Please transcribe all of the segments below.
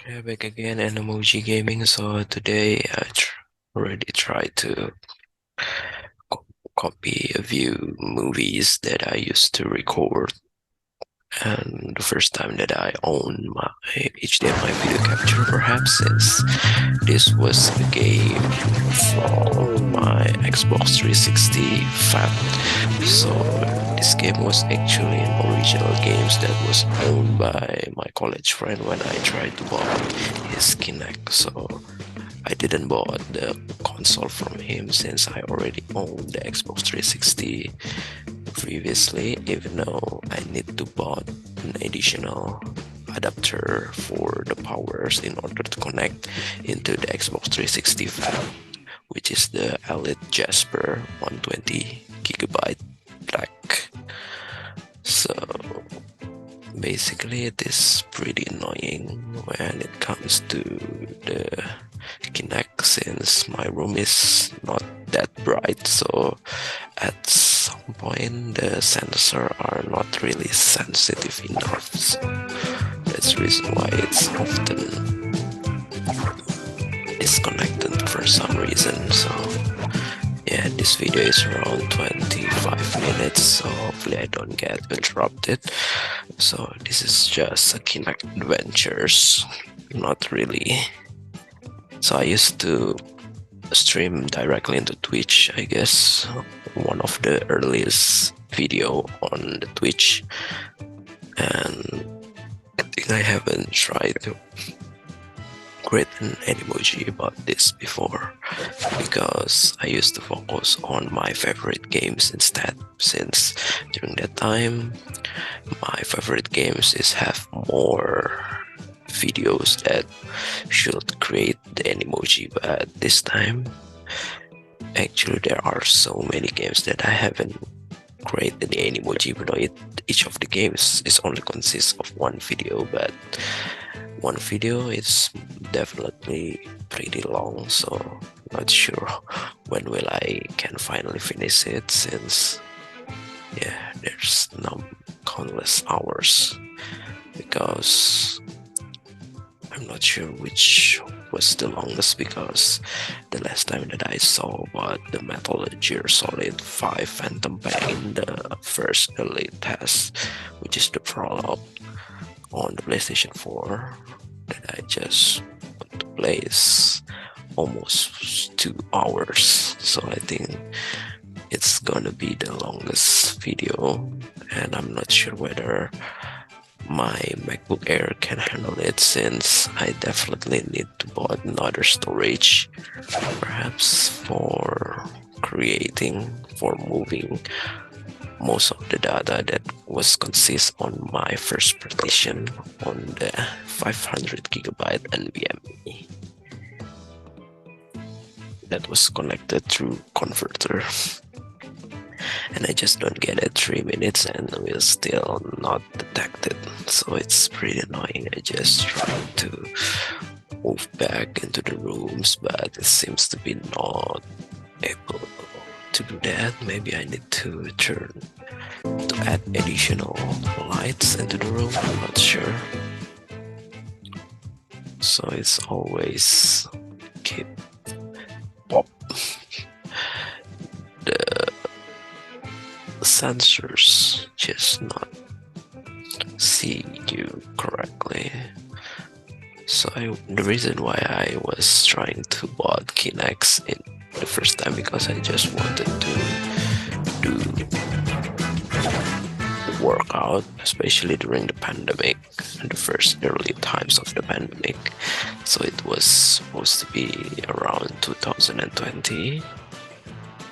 Okay, back again, Animoji Gaming. So today I already tried to co copy a few movies that I used to record, and the first time that I owned my HDMI video capture, perhaps, since this was a game from my Xbox 360 Fat. So this game was actually an original games that was owned by my college friend when I tried to buy his Kinect. So I didn't bought the console from him since I already owned the Xbox 360 previously, even though I need to buy an additional adapter for the powers in order to connect into the Xbox 360 Fat, which is the Elite Jasper 120 GB black. So basically it is pretty annoying when it comes to the Kinect, since my room is not that bright, so at some point the sensors are not really sensitive enough, so that's the reason why it's often disconnected for some reason. So yeah, this video is around 25 minutes, so hopefully I don't get interrupted. So this is just a Kinect adventures, not really. So I used to stream directly into Twitch, I guess, one of the earliest video on the Twitch, and I think I haven't tried to create an Animoji about this before, because I used to focus on my favorite games instead, since during that time my favorite games have more videos that should create the Animoji, but this time actually there are so many games that I haven't created the Animoji, even though each of the games is only consists of one video, but one video is definitely pretty long, so not sure when will I can finally finish it, since yeah, there's countless hours, because I'm not sure which was the longest, because the last time that I saw about the Metal Gear Solid 5 Phantom Pain, the first elite test, which is the prologue on the PlayStation 4 that I just want to play, is almost 2 hours. So I think it's gonna be the longest video, and I'm not sure whether my MacBook Air can handle it, since I definitely need to buy another storage, perhaps for moving most of the data that was consist on my first partition on the 500 GB NVMe that was connected through converter. And I just don't get it 3 minutes and we're still not detected, so it's pretty annoying. I just try to move back into the rooms, but it seems to be not able to do that. Maybe I need to add additional lights into the room, I'm not sure. So it's always keep pop. The sensors just not see you correctly. So the reason why I was trying to buy Kinects in the first time, because I just wanted to do workout, especially during the pandemic, the first early times of the pandemic. So it was supposed to be around 2020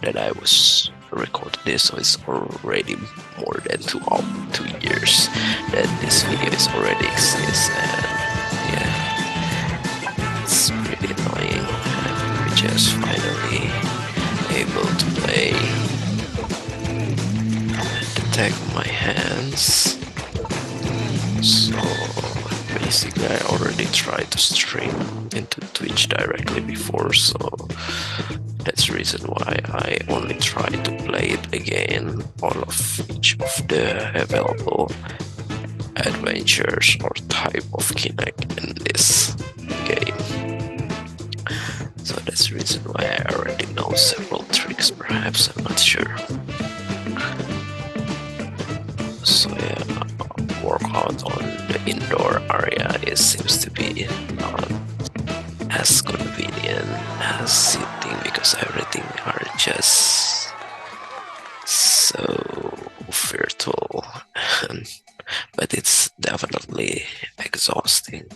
that I was recording this, so it's already more than 2 years that this video is already exists, and yeah, it's pretty annoying. And we just finally able to play, detect my hands. So basically I already tried to stream into Twitch directly before, so that's the reason why I only try to play it again, all of each of the available adventures or type of Kinect in this game. So that's the reason why I already know several tricks, perhaps, I'm not sure. So yeah, workout on the indoor area seems to be not as convenient as sitting, because everything are just so virtual. But it's definitely exhausting.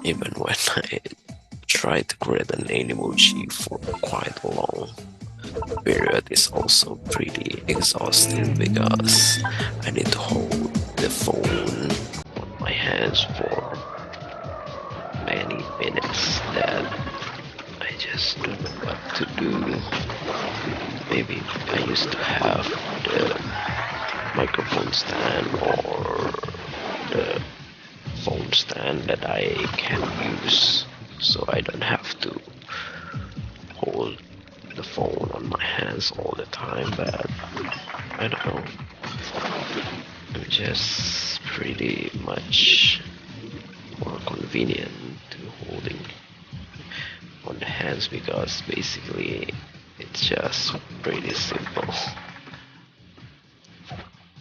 Even when I try to create an Animoji for quite a long period, is also pretty exhausting, because I need to hold the phone on my hands for many minutes that I just don't know what to do. Maybe I used to have the microphone stand or the phone stand that I can use, so I don't have to hold the phone on my hands all the time. But I don't know, I'm just pretty much more convenient to holding on the hands, because basically it's just pretty simple.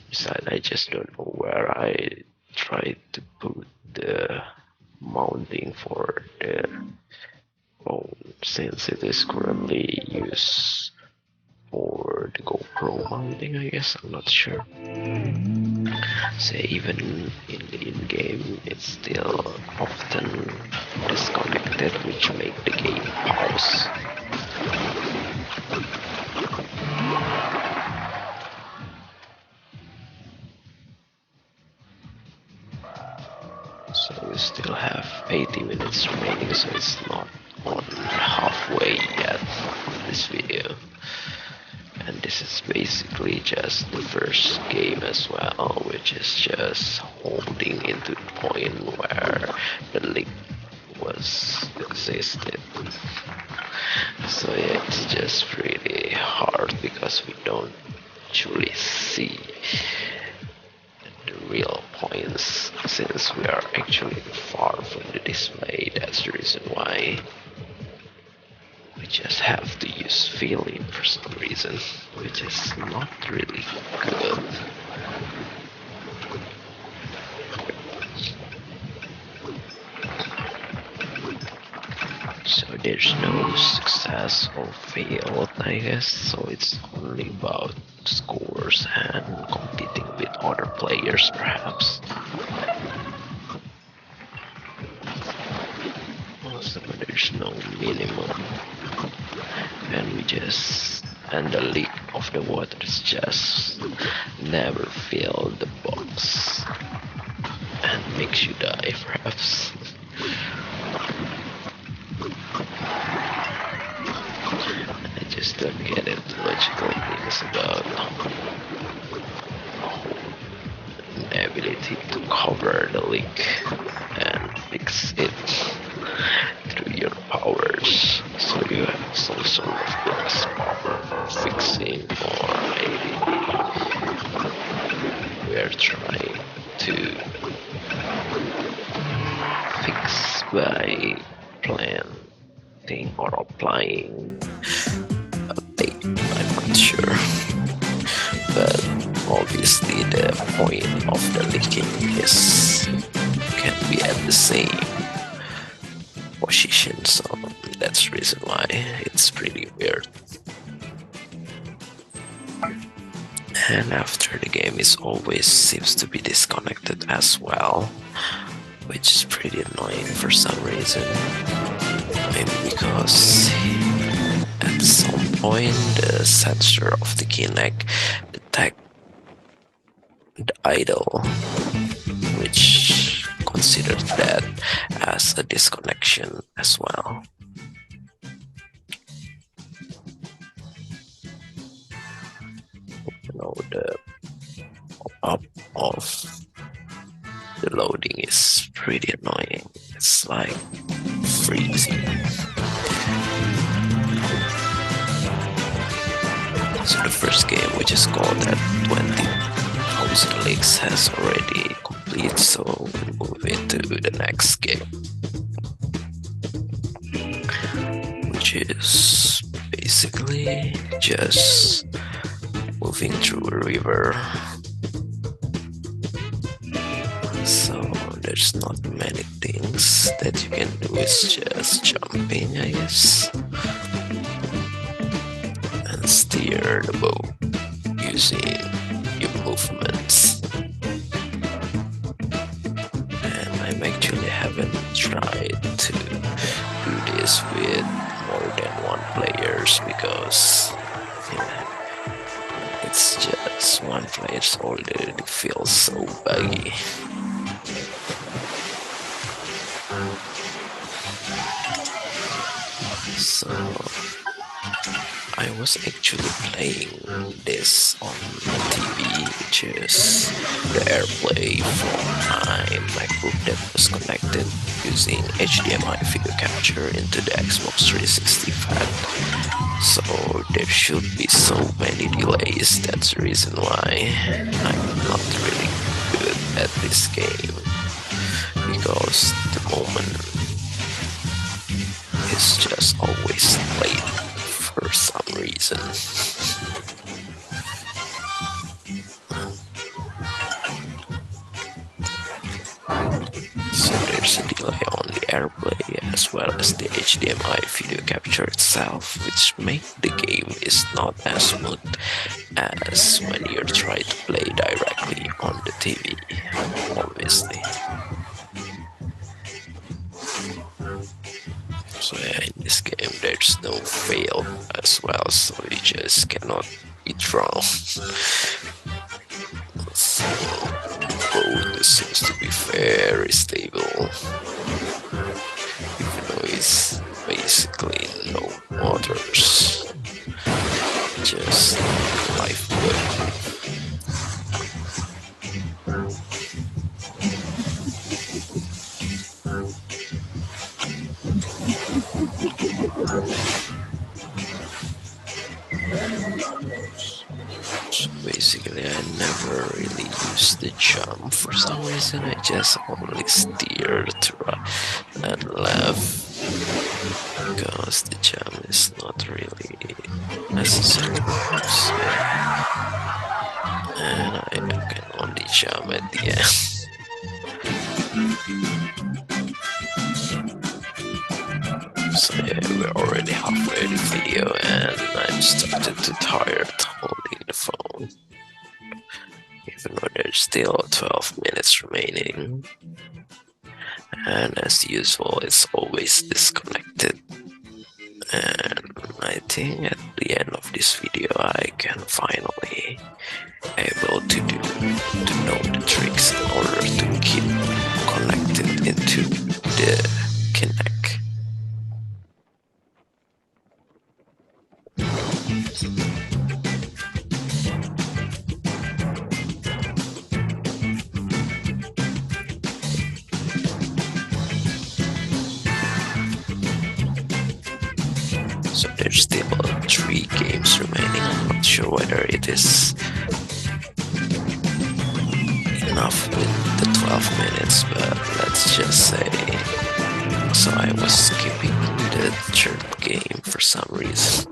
Besides, I just don't know where I tried to put the mounting for the phone, since it is currently used for the GoPro mounting, I guess, I'm not sure. So even in the in-game, it's still often disconnected, which make the game pause. So we still have 80 minutes remaining, so it's not on halfway yet this video. And this is basically just the first game as well, which is just holding into the point where the leak was existed. So yeah, it's just really hard, because we don't actually see the real points, since we are actually far from the display. That's the reason why we just have to use feeling for some reason, which is not really good. So there's no success or fail, I guess, so it's only about scores and competing with other players, perhaps. Also, there's no minimum, and the leak of the water is just never fill the box and makes you die, perhaps. I just don't get it, logical things about the ability to cover the leak and fix it through your powers, so you have some sort of glass power fixing, or maybe we are trying to fix by planting or applying a tape, I'm not sure. But obviously the point of the leaking can be at the same position, so that's the reason why it's pretty weird. And after the game, it always seems to be disconnected as well, which is pretty annoying for some reason. Maybe because at some point the sensor of the Kinect detect the idle, which considered that as a disconnection as well. You know, the pop-up of the loading is pretty annoying. It's like freezing. So the first game, which is called at 20 Since Alex has already complete, so we'll move into the next game, which is basically just moving through a river. So there's not many things that you can do, it's just jumping, I guess, and steer the boat using your movements. And I actually haven't tried to do this with more than one players because it's just one player's already feels so buggy. So I was actually playing this on the TV, which is the Airplay from my MacBook that was connected using HDMI video capture into the Xbox 360 fan. So there should be so many delays. That's the reason why I'm not really good at this game, because the moment is just always late for some reason. So there's a delay on the Airplay as well as the HDMI video capture itself, which makes the game is not as smooth as when you try to play directly on the TV, obviously. So yeah, in this game there's no fail as well, so you just cannot be drawn. So boat seems to be very stable, even though it's basically no waters, just lifeboat. So basically I never really used the jump for some reason. I just only steer to right and left because the jump is not really necessary. So, and I can only jump at the end. So yeah, we're already halfway the video and I'm starting to tired holding the phone, even though there's still 12 minutes remaining. And as usual, it's always disconnected. And I think at the end of this video I can finally able to know the tricks in order to keep connected into the Kinect. So there's still 3 games remaining. I'm not sure whether it is enough with the 12 minutes, but let's just say. So I was skipping the 3rd game for some reason.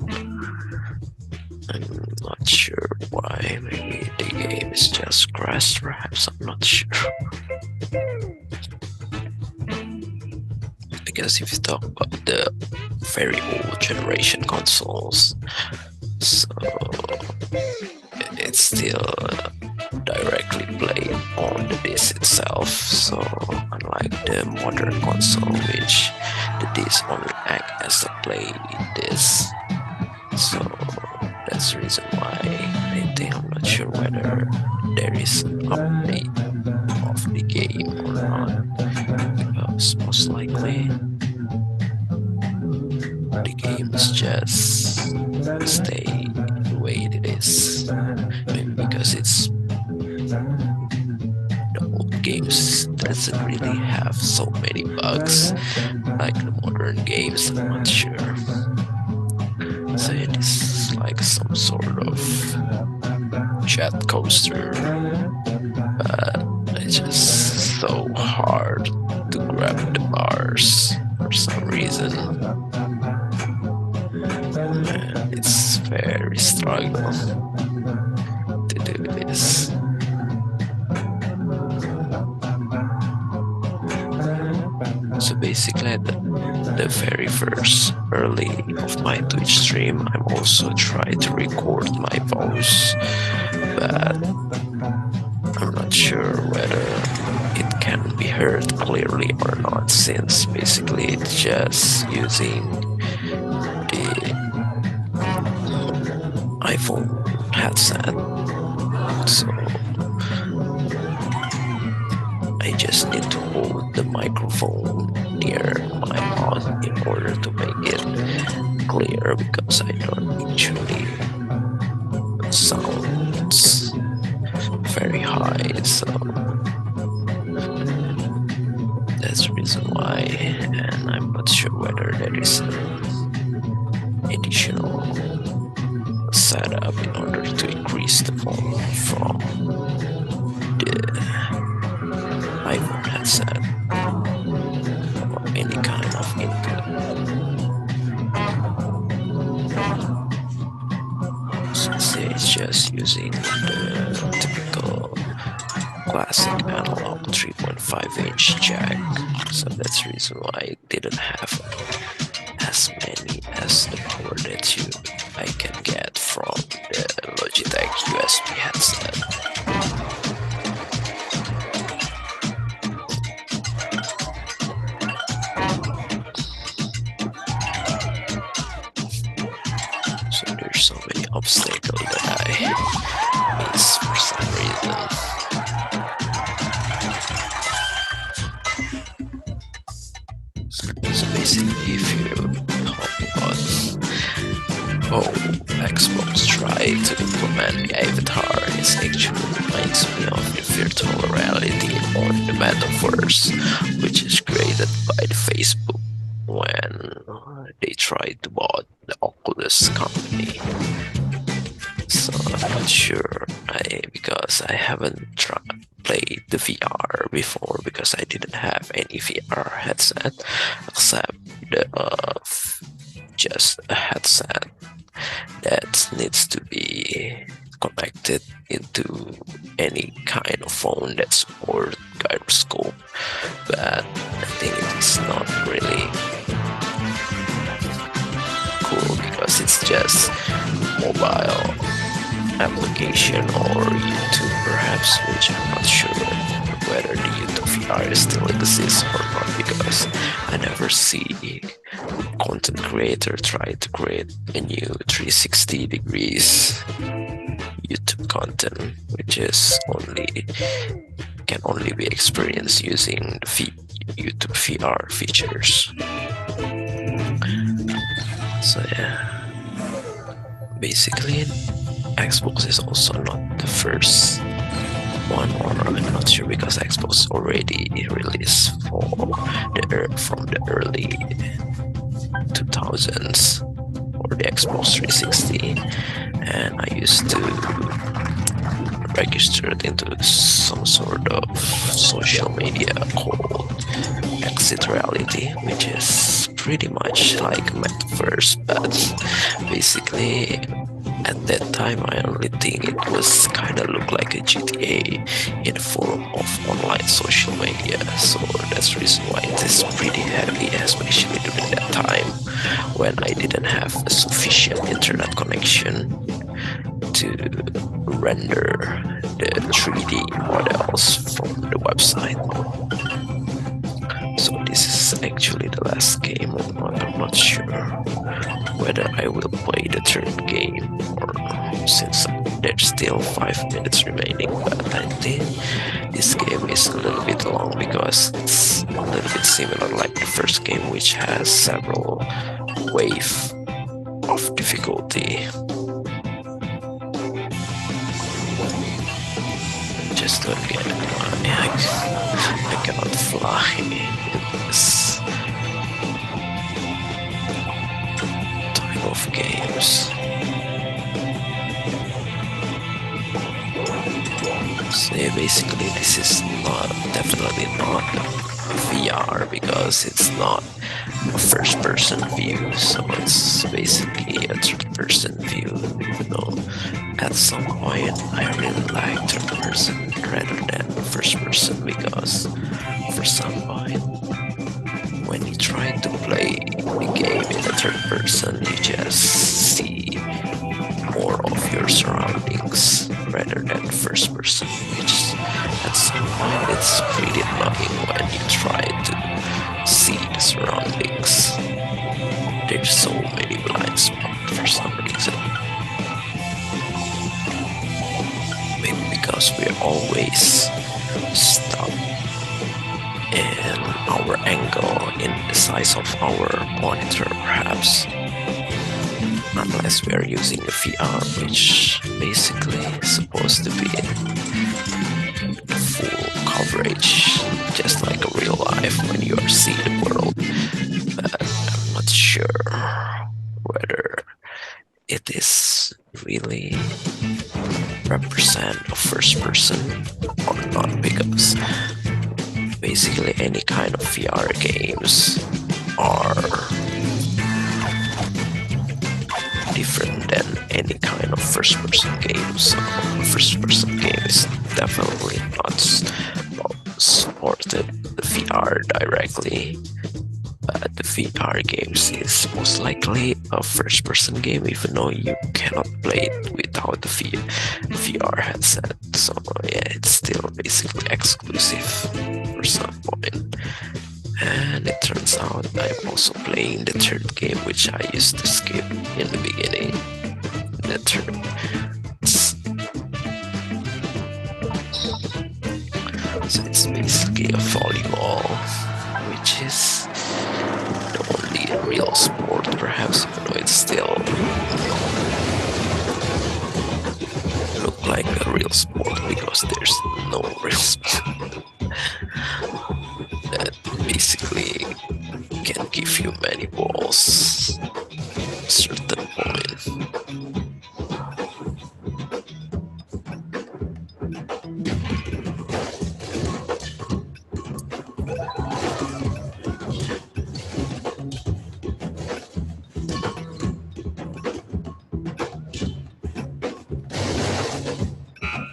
I'm not sure why. Maybe the game is just crashed, perhaps. I'm not sure. Because if you talk about the very old generation consoles, so it's still directly played on the disc itself. So unlike the modern console, which the disc only act as a play disc. So that's the reason why I think I'm not sure whether there is an update of the game or not, because most likely the game is just stay the way it is. Maybe because it's the old games doesn't really have so many bugs like the modern games. I'm not sure. So it is like some sort of jet coaster It's just so hard to grab the bars for some reason. And it's very struggle to do this. So basically at the very first early of my Twitch stream, I'm also trying to record my voice, but I'm not sure whether it can be heard clearly or not, since basically it's just using the iPhone headset. So I just need to hold the microphone near my mouth in order to make it clear, because I don't usually sounds very high, so that's the reason why. And I'm not sure whether there is an additional setup in order to increase the volume from the iPhone headset or any kind of input. Since it's just using the typical classic analog 3.5-inch jack, so that's the reason why it didn't have as many as the power that I can get from the Logitech USB headset. So there's so many obstacles that I miss for some reason. So basically, if you talk about how Xbox tried to implement the avatar, it actually reminds me of the virtual reality or the metaverse, which is created by the Facebook when they tried to buy the Oculus company. So I'm not sure, because I haven't played the VR before, because I didn't have any VR headset except just a headset that needs to be connected into any kind of phone that supports gyroscope, but I think it's not really cool because it's just mobile application or YouTube perhaps, which I'm not sure whether the YouTube VR still exists or not, because I never see content creator try to create a new 360 degrees YouTube content, which is can only be experienced using the YouTube VR features. So yeah, basically Xbox is also not the first one, or I'm not sure, because Xbox already released from the early 2000s for the Xbox 360, and I used to register it into some sort of social media called Exit Reality, which is pretty much like Metaverse, but basically at that time I only think it was kind of look like a GTA in the form of online social media. So that's the reason why it is pretty heavy, especially during that time when I didn't have a sufficient internet connection to render the 3D models from the website. So this is actually the last game or not. I'm not sure whether I will play the third game, or since there's still 5 minutes remaining, but I think this game is a little bit long because it's a little bit similar like the first game, which has several waves of difficulty. Just look at I cannot fly in this type of games. So yeah, basically this is definitely not VR because it's not a first-person view, so it's basically a third-person view. Even though at some point I really like third-person rather than first-person, because for some point when you try to play the game in a third-person, you just see more of your surroundings rather than first-person, which at some point it's pretty annoying when you try to see the surroundings. There's so many blind spots for some reason. Maybe because we're always stuck in our angle in the size of our monitor, perhaps. Unless we are using a VR, which basically is supposed to be full coverage, just like a real life when you are seeing the world. But I'm not sure whether it is really represent a first person or not, because basically any kind of VR games are different than any kind of first-person game. So a first-person game is definitely not supported the VR directly, but the VR games is most likely a first-person game, even though you cannot play it without the VR headset. So yeah, it's still basically exclusive for some point. And it turns out I'm also playing the third game, which I used to skip in the beginning. The third. So it's basically a volleyball, which is the only real sport, perhaps, even though it's still look like a real sport because there's no real sport. That basically can give you many balls at a certain point.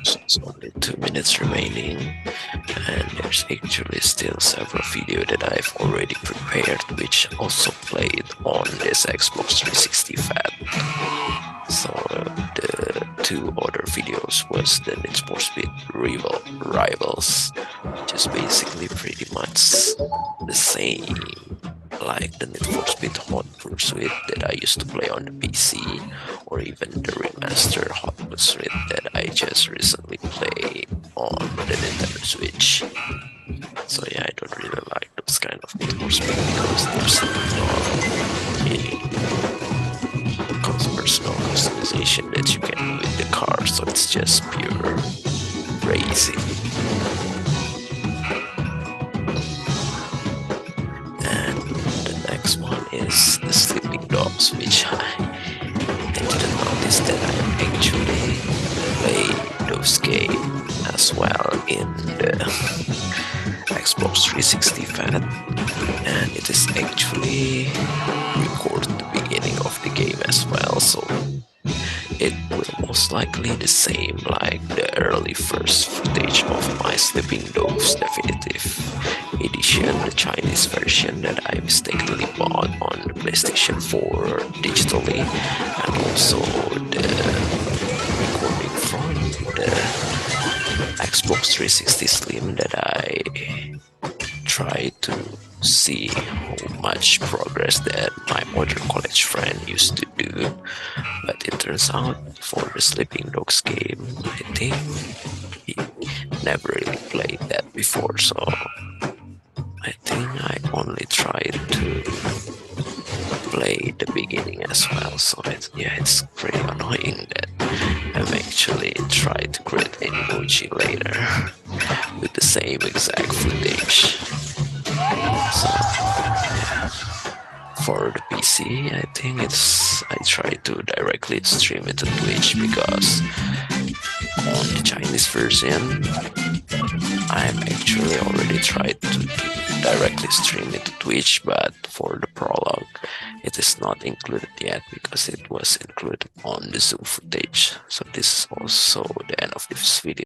So it's only 2 minutes remaining, and there's actually still several videos that I've already prepared, which also played on this Xbox 360 FAT. So the two other videos was the Need for Speed Rivals, which is basically pretty much the same like the Need for Speed Hot Pursuit that I used to play on the PC, or even the remastered Hot Pursuit that I just recently played on the Nintendo Switch. So yeah, I don't really like those kind of Need for Speed because there's not any personal customization that you can do with the car, so it's just pure racing. And the next one is the Sleeping Dogs, which I didn't notice that I actually play those games as well in the Xbox 360 FAT, and it is actually record the beginning of the game as well, so it will most likely the same like the early first footage of my Sleeping Dogs Definitive Edition, the Chinese version that I mistakenly bought on the PlayStation 4 digitally, and also the recording from the Xbox 360 Slim that I tried to see how much progress that my other college friend used to do. But it turns out for the Sleeping Dogs game, I think he never really played that before, so I think I only tried to play the beginning as well. So it's pretty annoying that I've actually tried to create Animoji later with the same exact footage. So yeah. For the PC, I think I try to directly stream it to Twitch because on the Chinese version. I'm actually already tried to directly stream it to Twitch, but for the prologue it is not included yet because it was included on the Zoom footage. So this is also the end of this video.